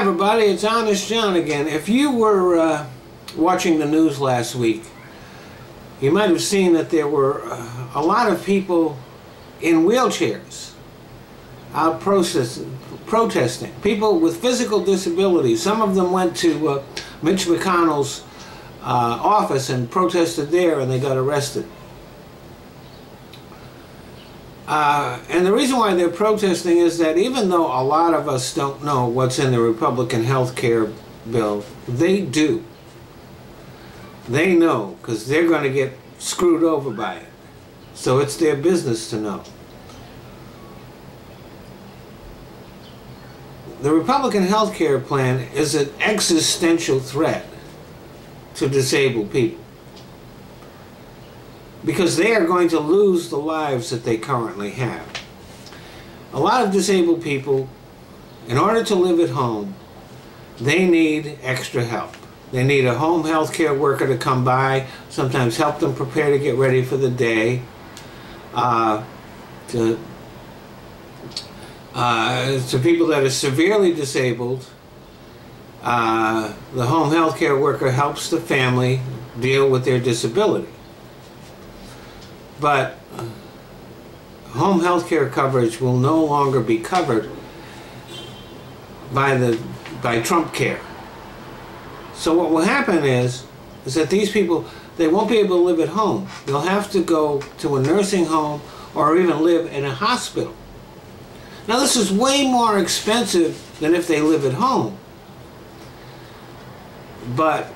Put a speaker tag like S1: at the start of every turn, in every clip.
S1: Hi everybody, it's Honest John again. If you were watching the news last week, you might have seen that there were a lot of people in wheelchairs out protesting. People with physical disabilities. Some of them went to Mitch McConnell's office and protested there, and they got arrested. And the reason why they're protesting is that even though a lot of us don't know what's in the Republican health care bill, they do. They know, because they're going to get screwed over by it. So it's their business to know. The Republican health care plan is an existential threat to disabled people, because they are going to lose the lives that they currently have. A lot of disabled people, in order to live at home, they need extra help. They need a home health care worker to come by, sometimes help them prepare to get ready for the day. To people that are severely disabled, the home health care worker helps the family deal with their disability. But home health care coverage will no longer be covered by Trump Care. So what will happen is that these people, they won't be able to live at home. They'll have to go to a nursing home or even live in a hospital. Now this is way more expensive than if they live at home. But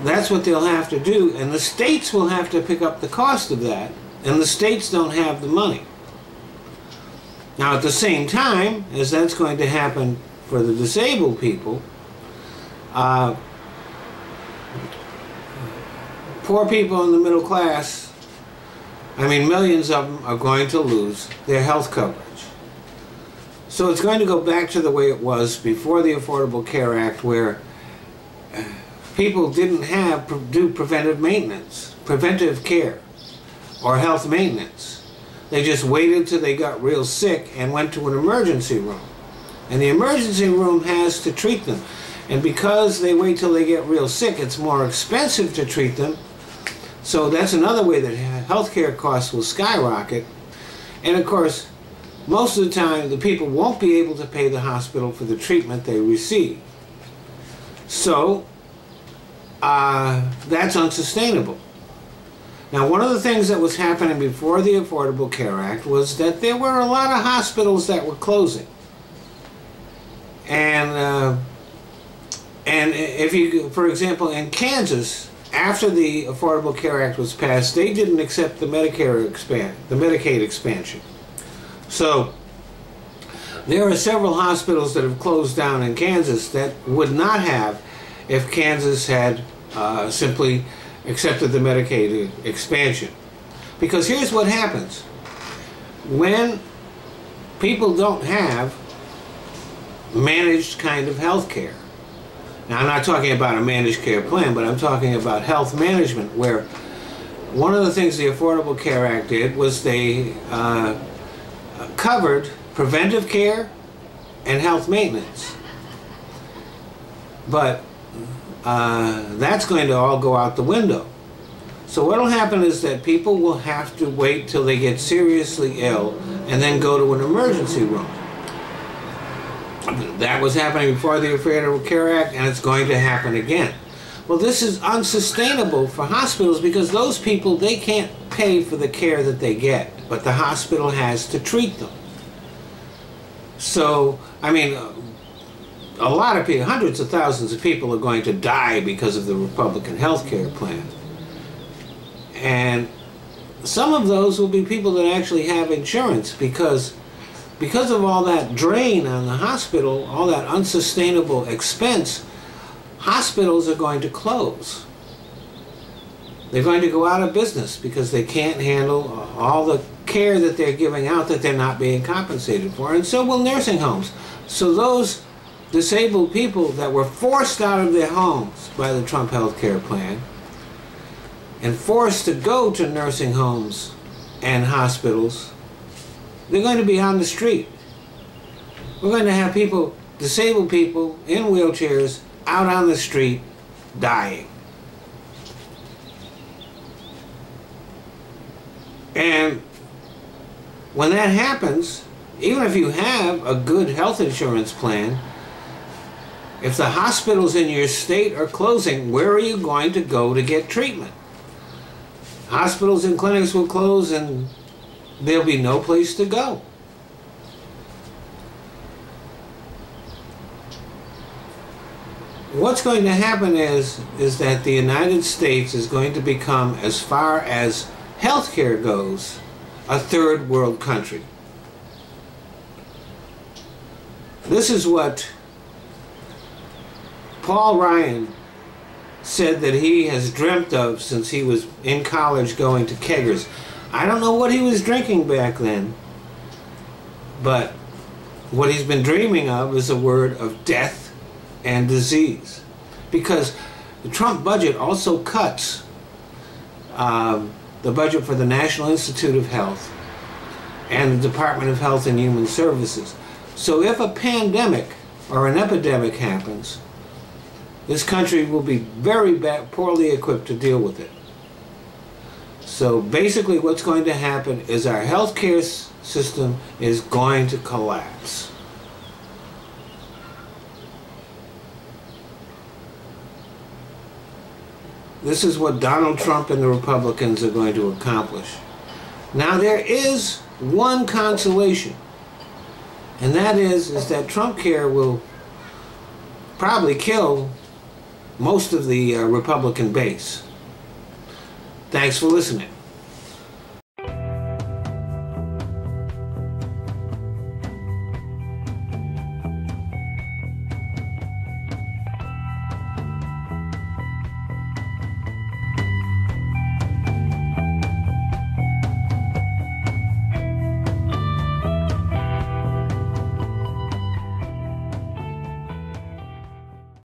S1: that's what they'll have to do, and the states will have to pick up the cost of that, and the states don't have the money. Now at the same time as that's going to happen for the disabled people, poor people in the middle class, I mean millions of them, are going to lose their health coverage. So it's going to go back to the way it was before the Affordable Care Act, where people didn't do preventive maintenance, preventive care, or health maintenance. They just waited till they got real sick and went to an emergency room. And the emergency room has to treat them. And because they wait till they get real sick, it's more expensive to treat them. So that's another way that healthcare costs will skyrocket. And of course, most of the time, the people won't be able to pay the hospital for the treatment they receive. So that's unsustainable. Now, one of the things that was happening before the Affordable Care Act was that there were a lot of hospitals that were closing. And if you, for example, in Kansas, after the Affordable Care Act was passed, they didn't accept the Medicaid expansion. So there are several hospitals that have closed down in Kansas that would not have if Kansas had simply accepted the Medicaid expansion. Because here's what happens. When people don't have managed kind of health care, now I'm not talking about a managed care plan, but I'm talking about health management, where one of the things the Affordable Care Act did was they covered preventive care and health maintenance. But that's going to all go out the window. So what will happen is that people will have to wait till they get seriously ill and then go to an emergency room. That was happening before the Affordable Care Act, and it's going to happen again. Well, this is unsustainable for hospitals, because those people, they can't pay for the care that they get, but the hospital has to treat them. So, I mean, a lot of people, hundreds of thousands of people are going to die because of the Republican health care plan. And some of those will be people that actually have insurance, because of all that drain on the hospital, all that unsustainable expense, hospitals are going to close. They're going to go out of business because they can't handle all the care that they're giving out that they're not being compensated for. And so will nursing homes. So those disabled people that were forced out of their homes by the Trump health care plan and forced to go to nursing homes and hospitals, they're going to be on the street. We're going to have people disabled people in wheelchairs out on the street dying. And when that happens, even if you have a good health insurance plan, if the hospitals in your state are closing, where are you going to go to get treatment? Hospitals and clinics will close and there'll be no place to go. What's going to happen is that the United States is going to become, as far as healthcare goes, a third world country. This is what Paul Ryan said that he has dreamt of since he was in college going to keggers. I don't know what he was drinking back then, but what he's been dreaming of is a word of death and disease. Because the Trump budget also cuts the budget for the National Institute of Health and the Department of Health and Human Services. So if a pandemic or an epidemic happens, this country will be very poorly equipped to deal with it. So basically what's going to happen is our healthcare system is going to collapse. This is what Donald Trump and the Republicans are going to accomplish. Now there is one consolation, and that is that Trump Care will probably kill most of the Republican base. Thanks for listening.